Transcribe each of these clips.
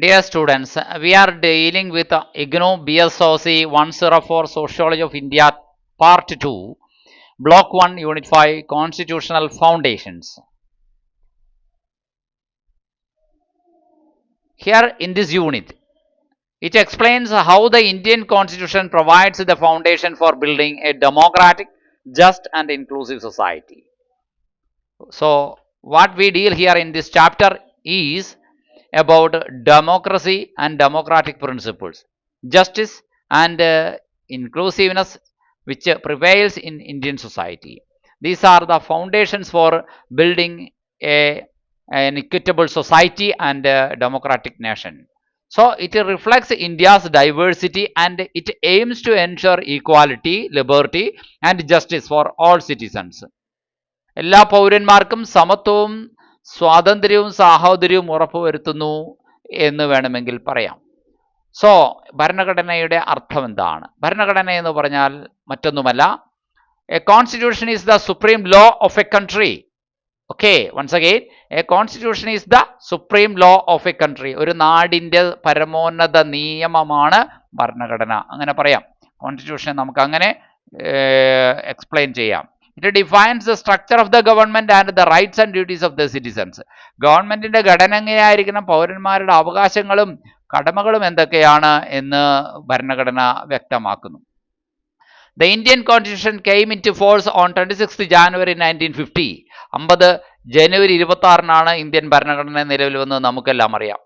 Dear students, we are dealing with IGNOU BSOC 104 Sociology of India Part 2, Block 1, Unit 5, Constitutional Foundations. Here in this unit, it explains how the Indian Constitution provides the foundation for building a democratic, just and inclusive society. So, what we deal here in this chapter is about democracy and democratic principles, justice and inclusiveness which prevails in Indian society. These are the foundations for building an equitable society and a democratic nation. So it reflects India's diversity and it aims to ensure equality, liberty and justice for all citizens. എല്ലാ പൗരന്മാർക്കും സമത്വവും സ്വാതന്ത്ര്യവും സാഹോദര്യവും ഉറപ്പുവരുത്തുന്നു എന്ന് വേണമെങ്കിൽ പറയാം. So ഭരണഘടനയുടെ അർത്ഥം എന്താണ്? ഭരണഘടന എന്ന് പറഞ്ഞാൽ മറ്റൊന്നുമല്ല, a constitution is the supreme law of a country. Okay, once again, a constitution is the supreme law of a country. ഒരു നാടിൻ്റെ പരമോന്നത നിയമമാണ് ഭരണഘടന, അങ്ങനെ പറയാം. കോൺസ്റ്റിറ്റ്യൂഷനെ നമുക്ക് അങ്ങനെ എക്സ്പ്ലെയിൻ ചെയ്യാം. It defines the structure of the government and the rights and duties of the citizens. ഗവൺമെന്റിന്റെ ഘടന എങ്ങനെയായിരിക്കണം, പൗരന്മാരുടെ അവകാശങ്ങളും കടമകളും എന്തൊക്കെയാണ് എന്ന് ഭരണഘടന വ്യക്തമാക്കുന്നു. The Indian constitution came into force on 26 January 1950. 50 ജനുവരി 26-നാണ് ഇന്ത്യൻ ഭരണഘടന നിലവിൽ വന്നത് നമുക്കെല്ലാം അറിയാം.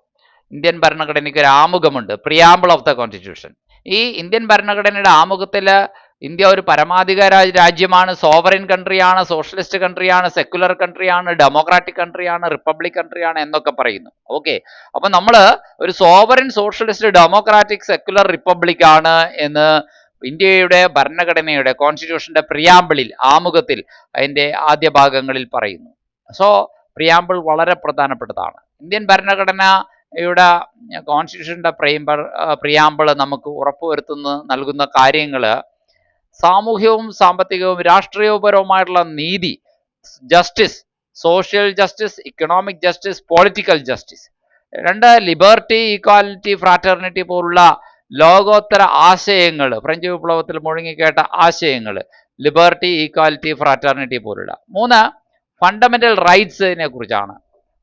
ഇന്ത്യൻ ഭരണഘടനയ്ക്ക് ഒരു ആമുഖമുണ്ട്, പ്രിയാമ്പിൾ ഓഫ് ദ കോൺസ്റ്റിറ്റ്യൂഷൻ. ഈ ഇന്ത്യൻ ഭരണഘടനയുടെ ആമുഖത്തിൽ ഇന്ത്യ ഒരു പരമാധികാര രാജ്യമാണ്, സോവറിൻ കൺട്രിയാണ്, സോഷ്യലിസ്റ്റ് കൺട്രിയാണ്, സെക്യുലർ കൺട്രിയാണ്, ഡെമോക്രാറ്റിക് കൺട്രിയാണ്, റിപ്പബ്ലിക് കൺട്രിയാണ് എന്നൊക്കെ പറയുന്നു. ഓക്കെ, അപ്പൊ നമ്മൾ ഒരു sovereign, socialist, democratic, secular republic ആണ് എന്ന് ഇന്ത്യയുടെ ഭരണഘടനയുടെ കോൺസ്റ്റിറ്റ്യൂഷന്റെ പ്രിയാമ്പിളിൽ, ആമുഖത്തിൽ, അതിന്റെ ആദ്യ ഭാഗങ്ങളിൽ പറയുന്നു. സോ പ്രിയാമ്പിൾ വളരെ പ്രധാനപ്പെട്ടതാണ്. ഇന്ത്യൻ ഭരണഘടനയുടെ കോൺസ്റ്റിറ്റ്യൂഷന്റെ പ്രിയാമ്പിൾ നമുക്ക് നൽകുന്ന കാര്യങ്ങൾ സാമൂഹ്യവും സാമ്പത്തികവും രാഷ്ട്രീയപരവുമായിട്ടുള്ള നീതി, justice, social justice, economic justice, political justice. 2, liberty, equality, fraternity പോലുള്ള ലോകോത്തര ആശയങ്ങൾ, ഫ്രഞ്ച് വിപ്ലവത്തിൽ മുഴങ്ങിക്കേട്ട ആശയങ്ങൾ, ലിബർട്ടി, ഈക്വാലിറ്റി, ഫ്രാറ്റർണിറ്റി പോലുള്ള. 3, ഫണ്ടമെന്റൽ റൈറ്റ്സിനെ കുറിച്ചാണ്.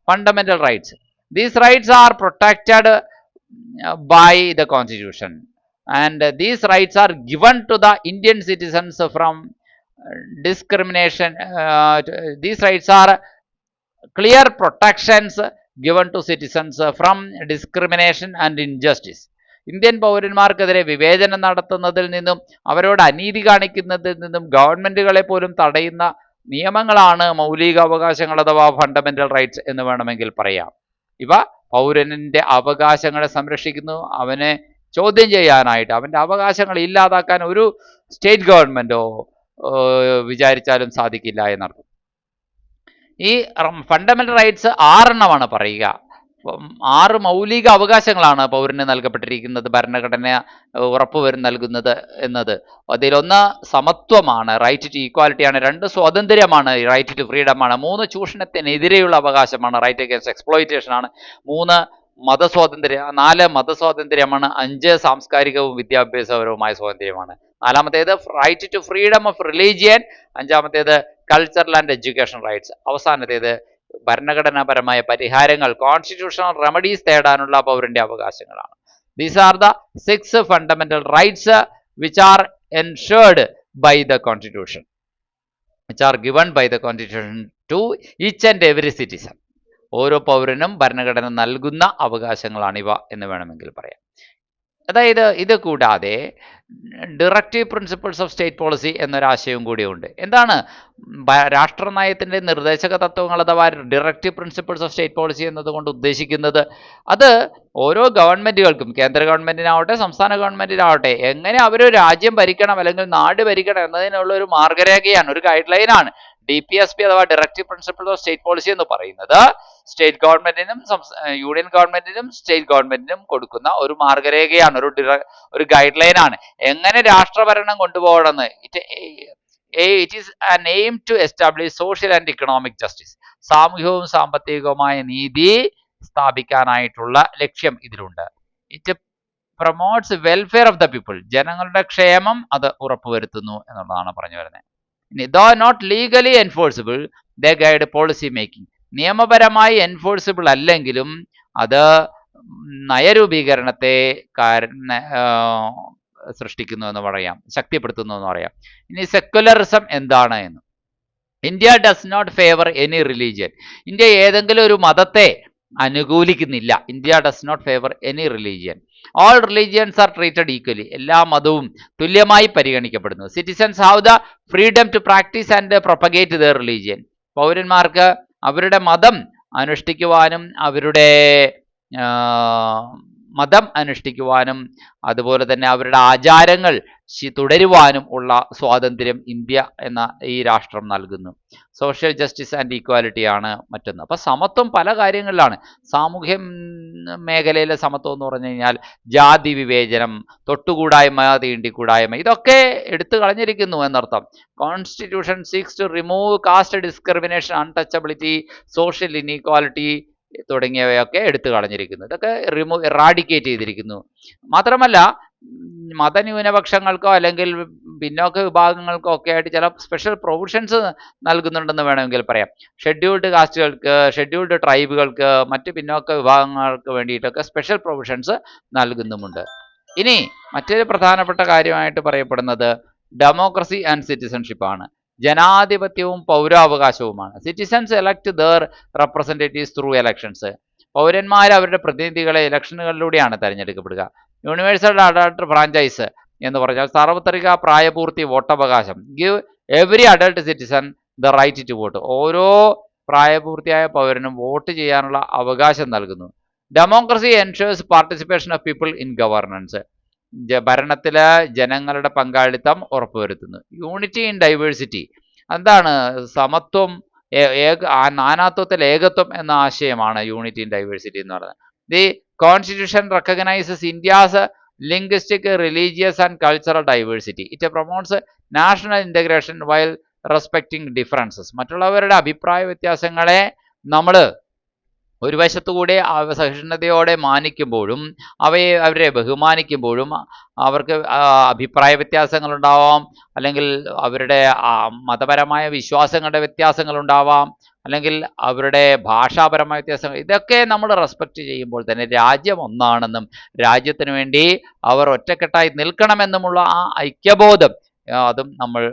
Fundamental rights, these rights are protected by the constitution and these rights are given to the Indian citizens from discrimination. These rights are clear protections given to citizens from discrimination and injustice. Indian പൗരന്മാർക്കെതിരെ വിവേചനം നടത്തുന്നതിൽ നിന്നും അവരോട് അനീതി കാണിക്കുന്നതിൽ നിന്നും ഗവൺമെന്റുകളെ പോലും തടയുന്ന നിയമങ്ങളാണ് മൗലിക അവകാശങ്ങൾ അഥവാ ഫണ്ടമെന്റൽ റൈറ്റ്സ് എന്ന് വേണമെങ്കിൽ പറയാം. ഇവ പൗരന്റെ അവകാശങ്ങളെ സംരക്ഷിക്കുന്നു. അവനെ ചോദ്യം ചെയ്യാനായിട്ട്, അവൻ്റെ അവകാശങ്ങൾ ഇല്ലാതാക്കാൻ ഒരു സ്റ്റേറ്റ് ഗവൺമെൻറ്റോ വിചാരിച്ചാലും സാധിക്കില്ല എന്നർത്ഥം. ഈ ഫണ്ടമെന്റൽ റൈറ്റ്സ് 6 പറയുക. 6 മൗലിക അവകാശങ്ങളാണ് പൗരന് നൽകപ്പെട്ടിരിക്കുന്നത്, ഭരണഘടന നൽകുന്നത് എന്നത്. അതിലൊന്ന് സമത്വമാണ്, റൈറ്റ് ടു ഈക്വാലിറ്റിയാണ്. 2 സ്വാതന്ത്ര്യമാണ്, റൈറ്റ് ടു ഫ്രീഡമാണ്. 3 ചൂഷണത്തിനെതിരെയുള്ള അവകാശമാണ്, റൈറ്റ് അഗേൻസ്റ്റ് എക്സ്പ്ലോയിറ്റേഷൻ ആണ്. 3 മതസ്വാതന്ത്ര്യം. 4 മതസ്വാതന്ത്ര്യമാണ്. 5 സാംസ്കാരികവും വിദ്യാഭ്യാസപരവുമായ സ്വാതന്ത്ര്യമാണ്. 4മത്തേത് right to freedom of religion. 5മത്തേത് കൾച്ചറൽ ആൻഡ് എഡ്യൂക്കേഷൻ റൈറ്റ്സ്. അവസാനത്തേത് ഭരണഘടനാപരമായ പരിഹാരങ്ങൾ, കോൺസ്റ്റിറ്റ്യൂഷണൽ റെമഡീസ് തേടാനുള്ള പൗരന്റെ അവകാശങ്ങളാണ്. These are the 6 fundamental rights which are enshrined by the constitution, which are given by the constitution to each and every citizen. ഓരോ പൗരനും ഭരണഘടന നൽകുന്ന അവകാശങ്ങളാണിവ എന്ന് വേണമെങ്കിൽ പറയാം. അതായത് ഇത് കൂടാതെ directive principles of state policy എന്നൊരാശയവും കൂടിയുണ്ട്. എന്താണ് രാഷ്ട്രനയത്തിൻ്റെ നിർദ്ദേശക തത്വങ്ങൾ അഥവാ directive principles of state policy എന്നതുകൊണ്ട് ഉദ്ദേശിക്കുന്നത്? അത് ഓരോ ഗവൺമെൻറ്റുകൾക്കും, കേന്ദ്ര ഗവൺമെൻറ്റിനാവട്ടെ സംസ്ഥാന ഗവൺമെൻറ്റിനാവട്ടെ, എങ്ങനെ അവർ രാജ്യം ഭരിക്കണം അല്ലെങ്കിൽ നാട് ഭരിക്കണം എന്നതിനുള്ള ഒരു മാർഗരേഖയാണ്, ഒരു ഗൈഡ് ലൈനാണ്. DPSP അഥവാ directive principles of state policy എന്ന് പറയുന്നത് സ്റ്റേറ്റ് ഗവൺമെന്റിനും യൂണിയൻ ഗവൺമെന്റിനും സ്റ്റേറ്റ് ഗവൺമെന്റിനും കൊടുക്കുന്ന ഒരു മാർഗരേഖയാണ്, ഒരു ഗൈഡ് ലൈനാണ്, എങ്ങനെ രാഷ്ട്രഭരണം കൊണ്ടുപോകണമെന്ന്. It is an aim to establish social and economic justice. സാമൂഹികവും സാമ്പത്തികവുമായ നീതി സ്ഥാപിക്കാനായിട്ടുള്ള ലക്ഷ്യം ഇതിലുണ്ട്. It promotes welfare of the people, ജനങ്ങളുടെ ക്ഷേമം അത് ഉറപ്പുവരുത്തുന്നു എന്നുള്ളതാണ് പറഞ്ഞു വരുന്നത്. ഇനി though not legally enforceable the guide policy making, നിയമപരമായി എൻഫോഴ്സിബിൾ അല്ലെങ്കിലും അത് നയരൂപീകരണത്തെ സൃഷ്ടിക്കുന്നു എന്ന് പറയാം, ശക്തിപ്പെടുത്തുന്നു എന്ന് പറയാം. ഇനി സെക്കുലറിസം എന്താണ് എന്ന്. India does not favour any religion, India ഏതെങ്കിലും ഒരു മതത്തെ അനുകൂലിക്കുന്നില്ല. India does not favour any religion. All religions are treated equally, എല്ലാ മതവും തുല്യമായി പരിഗണിക്കപ്പെടുന്നു. Citizens have the freedom to practise and propagate their religion, പൗരന്മാർക്ക് അവരുടെ മതം അനുഷ്ഠിക്കുവാനും അവരുടെ മതം അനുഷ്ഠിക്കുവാനും അതുപോലെ തന്നെ അവരുടെ ആചാരങ്ങൾ തുടരുവാനും ഉള്ള സ്വാതന്ത്ര്യം ഇന്ത്യ എന്ന ഈ രാഷ്ട്രം നൽകുന്നു. സോഷ്യൽ ജസ്റ്റിസ് ആൻഡ് ഈക്വാലിറ്റി ആണ് മറ്റൊന്ന്. അപ്പോൾ സമത്വം പല കാര്യങ്ങളിലാണ്. സാമൂഹ്യ മേഖലയിലെ സമത്വം എന്ന് പറഞ്ഞു കഴിഞ്ഞാൽ ജാതി വിവേചനം, തൊട്ടുകൂടായ്മ, തീണ്ടിക്കൂടായ്മ, ഇതൊക്കെ എടുത്തു കളഞ്ഞിരിക്കുന്നു എന്നർത്ഥം. Constitution seeks to remove caste discrimination, untouchability, social inequality തുടങ്ങിയവയൊക്കെ എടുത്തു കളഞ്ഞിരിക്കുന്നു. ഇതൊക്കെ എറാഡിക്കേറ്റ് ചെയ്തിരിക്കുന്നു. മാത്രമല്ല മതന്യൂനപക്ഷങ്ങൾക്കോ അല്ലെങ്കിൽ പിന്നോക്ക വിഭാഗങ്ങൾക്കോ ഒക്കെ ആയിട്ട് ചില സ്പെഷ്യൽ പ്രൊവിഷൻസ് നൽകുന്നുണ്ടെന്ന് വേണമെങ്കിൽ പറയാം. ഷെഡ്യൂൾഡ് കാസ്റ്റുകൾക്ക്, ഷെഡ്യൂൾഡ് ട്രൈബുകൾക്ക്, മറ്റ് പിന്നോക്ക വിഭാഗങ്ങൾക്ക് വേണ്ടിയിട്ടൊക്കെ സ്പെഷ്യൽ പ്രൊവിഷൻസ് നൽകുന്നുമുണ്ട്. ഇനി മറ്റൊരു പ്രധാനപ്പെട്ട കാര്യമായിട്ട് പറയപ്പെടുന്നത് ഡെമോക്രസി ആൻഡ് സിറ്റിസൺഷിപ്പ് ആണ്. ജനാധിപത്യവും പൗരാവകാശവുമാണ്. Citizens elect their representatives through elections, പൗരന്മാർ അവരുടെ പ്രതിനിധികളെ ഇലക്ഷനുകളിലൂടെയാണ് തിരഞ്ഞെടുക്കപ്പെടുക. യൂണിവേഴ്സൽ അഡൾട്ട് ഫ്രാഞ്ചൈസ് എന്ന് പറഞ്ഞാൽ സാർവത്രിക പ്രായപൂർത്തി വോട്ടവകാശം. Give every adult citizen the right to vote, ഓരോ പ്രായപൂർത്തിയായ പൗരനും വോട്ട് ചെയ്യാനുള്ള അവകാശം നൽകുന്നു. Democracy ensures participation of people in governance, ഭരണത്തിലെ ജനങ്ങളുടെ പങ്കാളിത്തം ഉറപ്പുവരുത്തുന്നു. യൂണിറ്റി ഇൻ ഡൈവേഴ്സിറ്റി, എന്താണ് സമത്വം, നാനാത്വത്തിൽ ഏകത്വം എന്ന ആശയമാണ് യൂണിറ്റി ഇൻ ഡൈവേഴ്സിറ്റി എന്ന് പറയുന്നത്. The constitution recognises India's linguistic, religious and cultural diversity. It promotes national integration while respecting differences, മറ്റുള്ളവരുടെ അഭിപ്രായ വ്യത്യാസങ്ങളെ നമ്മൾ ഒരു വശത്തുകൂടെ സഹിഷ്ണുതയോടെ മാനിക്കുമ്പോഴും അവരെ ബഹുമാനിക്കുമ്പോഴും അവർക്ക് അഭിപ്രായ വ്യത്യാസങ്ങളുണ്ടാവാം, അല്ലെങ്കിൽ അവരുടെ മതപരമായ വിശ്വാസങ്ങളുടെ വ്യത്യാസങ്ങളുണ്ടാവാം, അല്ലെങ്കിൽ അവരുടെ ഭാഷാപരമായ വ്യത്യാസങ്ങൾ, ഇതൊക്കെ നമ്മൾ റെസ്പെക്റ്റ് ചെയ്യുമ്പോൾ തന്നെ രാജ്യം ഒന്നാണെന്നും രാജ്യത്തിന് വേണ്ടി അവർ ഒറ്റക്കെട്ടായി നിൽക്കണമെന്നുമുള്ള ആ ഐക്യബോധം അതും നമ്മൾ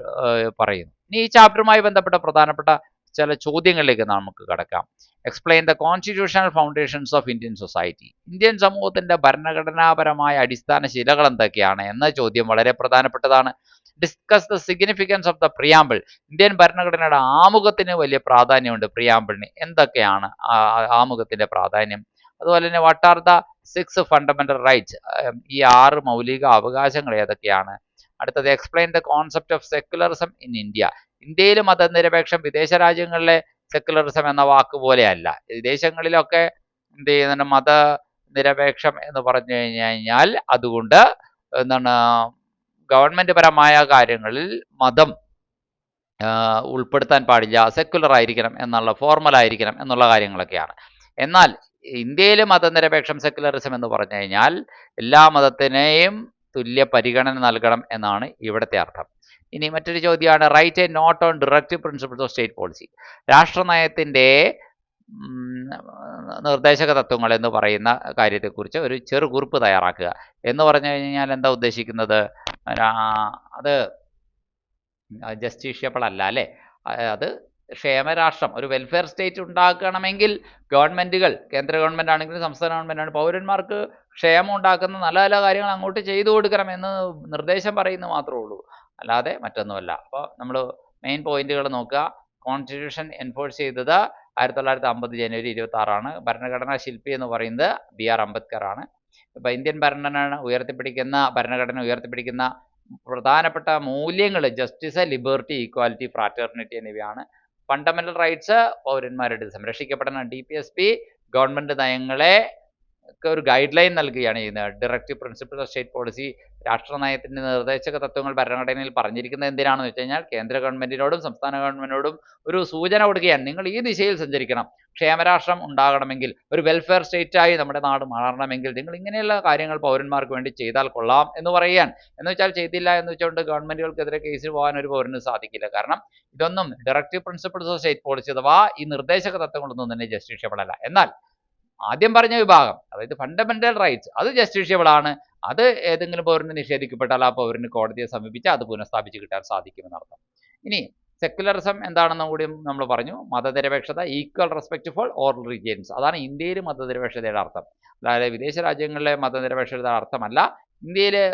പറയുന്നു. ഇനി ഈ ചാപ്റ്ററുമായി ബന്ധപ്പെട്ട പ്രധാനപ്പെട്ട ചില ചോദ്യങ്ങളിലേക്ക് നമുക്ക് കടക്കാം. Explain the constitutional foundations of Indian society, Indian സമൂഹത്തിന്റെ ഭരണഘടനാപരമായ അടിസ്ഥാന ശിലകൾ എന്തൊക്കെയാണ് എന്ന ചോദ്യം വളരെ പ്രധാനപ്പെട്ടതാണ്. Discuss the significance of the preamble, Indian ഭരണഘടനയുടെ ആമുഖത്തിന് വലിയ പ്രാധാന്യമുണ്ട്. പ്രിയാമ്പിളിന് എന്തൊക്കെയാണ് ആമുഖത്തിന്റെ പ്രാധാന്യം? അതുപോലെ തന്നെ what are the 6 fundamental rights, ഈ 6 മൗലിക അവകാശങ്ങൾ ഏതൊക്കെയാണ്? അടുത്തത് explain the concept of secularism in India, ഇന്ത്യയിൽ മതനിരപേക്ഷം വിദേശ രാജ്യങ്ങളിലെ സെക്യുലറിസം എന്ന വാക്ക് പോലെയല്ല. വിദേശങ്ങളിലൊക്കെ എന്ത് ചെയ്യുന്നുണ്ട്, മതനിരപേക്ഷം എന്ന് പറഞ്ഞു കഴിഞ്ഞാൽ അതുകൊണ്ട് എന്താണ് ഗവൺമെന്റ് പരമായ കാര്യങ്ങളിൽ മതം ഉൾപ്പെടുത്താൻ പാടില്ല, സെക്യുലർ ആയിരിക്കണം എന്നുള്ള, ഫോർമൽ ആയിരിക്കണം എന്നുള്ള കാര്യങ്ങളൊക്കെയാണ്. എന്നാൽ ഇന്ത്യയിൽ മതനിരപേക്ഷം സെക്യുലറിസം എന്ന് പറഞ്ഞു കഴിഞ്ഞാൽ എല്ലാ മതത്തിനെയും തുല്യ പരിഗണന നൽകണം എന്നാണ് ഇവിടുത്തെ അർത്ഥം. ഇനി മറ്റൊരു ചോദ്യമാണ് write a note on directive principles of state policy, രാഷ്ട്രനയത്തിൻ്റെ നിർദ്ദേശക തത്വങ്ങൾ എന്ന് പറയുന്ന കാര്യത്തെക്കുറിച്ച് ഒരു ചെറുകുറിപ്പ് തയ്യാറാക്കുക എന്ന് പറഞ്ഞു കഴിഞ്ഞാൽ എന്താ ഉദ്ദേശിക്കുന്നത്? അത് ജസ്റ്റിഷ്യബിൾ അല്ല അല്ലേ? അത് ക്ഷേമരാഷ്ട്രം, ഒരു വെൽഫെയർ സ്റ്റേറ്റ് ഉണ്ടാക്കണമെങ്കിൽ ഗവൺമെൻറ്റുകൾ, കേന്ദ്ര ഗവൺമെൻറ് ആണെങ്കിലും സംസ്ഥാന ഗവൺമെൻറ് ആണ്, പൗരന്മാർക്ക് ക്ഷേമം ഉണ്ടാക്കുന്ന നല്ല നല്ല കാര്യങ്ങൾ അങ്ങോട്ട് ചെയ്തു കൊടുക്കണം എന്ന് നിർദ്ദേശം പറയുന്നത് മാത്രമേ ഉള്ളൂ, അല്ലാതെ മറ്റൊന്നുമല്ല. അപ്പോൾ നമ്മൾ മെയിൻ പോയിന്റുകൾ നോക്കുക. കോൺസ്റ്റിറ്റ്യൂഷൻ എൻഫോഴ്സ് ചെയ്തത് 1950 ജനുവരി 26 ഭരണഘടനാ ശില്പി എന്ന് പറയുന്നത് BR അംബേദ്കർ ആണ്. ഇപ്പോൾ ഇന്ത്യൻ ഭരണഘടന ഉയർത്തിപ്പിടിക്കുന്ന പ്രധാനപ്പെട്ട മൂല്യങ്ങൾ ജസ്റ്റിസ്, ലിബർട്ടി, ഈക്വാലിറ്റി, ഫ്രാറ്റേർണിറ്റി എന്നിവയാണ്. ഫണ്ടമെന്റൽ റൈറ്റ്സ് പൗരന്മാരുടെ സംരക്ഷിക്കപ്പെടണം. DPSP ഗവൺമെൻറ് നയങ്ങളെ ഒരു ഗൈഡ് ലൈൻ നൽകുകയാണ് ചെയ്യുന്നത്. Directive principle of state policy രാഷ്ട്രനയത്തിൻ്റെ നിർദ്ദേശക തത്വങ്ങൾ ഭരണഘടനയിൽ പറഞ്ഞിരിക്കുന്നത് എന്തിനാണെന്ന് വെച്ച് കഴിഞ്ഞാൽ കേന്ദ്ര ഗവൺമെൻറ്റിനോടും സംസ്ഥാന ഗവൺമെൻറ്റിനോടും ഒരു സൂചന കൊടുക്കുകയാണ്. നിങ്ങൾ ഈ ദിശയിൽ സഞ്ചരിക്കണം, ക്ഷേമരാഷ്ട്രം ഉണ്ടാകണമെങ്കിൽ, ഒരു വെൽഫെയർ സ്റ്റേറ്റായി നമ്മുടെ നാട് മാറണമെങ്കിൽ നിങ്ങൾ ഇങ്ങനെയുള്ള കാര്യങ്ങൾ പൗരന്മാർക്ക് വേണ്ടി ചെയ്താൽ കൊള്ളാം എന്ന് പറയുകയാണ്. എന്ന് വെച്ചാൽ ചെയ്തില്ല എന്ന് വെച്ചുകൊണ്ട് ഗവൺമെൻറ്റുകൾക്കെതിരെ കേസിന് പോകാൻ ഒരു പൗരന് സാധിക്കില്ല. കാരണം ഇതൊന്നും directive principles of state policy അഥവാ ഈ നിർദ്ദേശക തത്വങ്ങളൊന്നും തന്നെ ജസ്റ്റിഷ്യബിൾ അല്ല. എന്നാൽ ആദ്യം പറഞ്ഞ വിഭാഗം, അതായത് ഫണ്ടമെന്റൽ റൈറ്റ്സ്, അത് ജസ്റ്റിഷ്യബിൾ ആണ്. അത് ഏതെങ്കിലും പൗരന് നിഷേധിക്കപ്പെട്ടാൽ ആ പൗരന് കോടതിയെ സമീപിച്ച് അത് പുനഃസ്ഥാപിച്ച് കിട്ടാൻ സാധിക്കുമെന്നർത്ഥം. ഇനി സെക്യുലറിസം എന്താണെന്നും കൂടി നമ്മൾ പറഞ്ഞു. മതനിരപേക്ഷത, equal respect for all religions, അതാണ് ഇന്ത്യയിൽ മതനിരപേക്ഷതയുടെ അർത്ഥം. അതായത് വിദേശ രാജ്യങ്ങളിലെ മതനിരപേക്ഷതയുടെ അർത്ഥമല്ല ഇന്ത്യയിലെ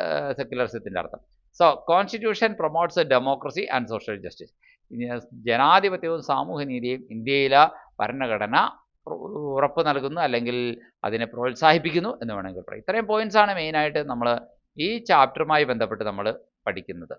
സെക്യുലറിസത്തിൻ്റെ അർത്ഥം. So constitution promotes democracy and social justice. ജനാധിപത്യവും സാമൂഹ്യനീതിയും ഇന്ത്യയിലെ ഭരണഘടന ഉറപ്പ് നൽകുന്നു, അല്ലെങ്കിൽ അതിനെ പ്രോത്സാഹിപ്പിക്കുന്നു എന്ന് വേണമെങ്കിൽ പറയാം. ഇത്രയും പോയിന്റ്സ് ആണ് മെയിനായിട്ട് നമ്മൾ ഈ ചാപ്റ്ററുമായി ബന്ധപ്പെട്ട് നമ്മൾ പഠിക്കുന്നത്.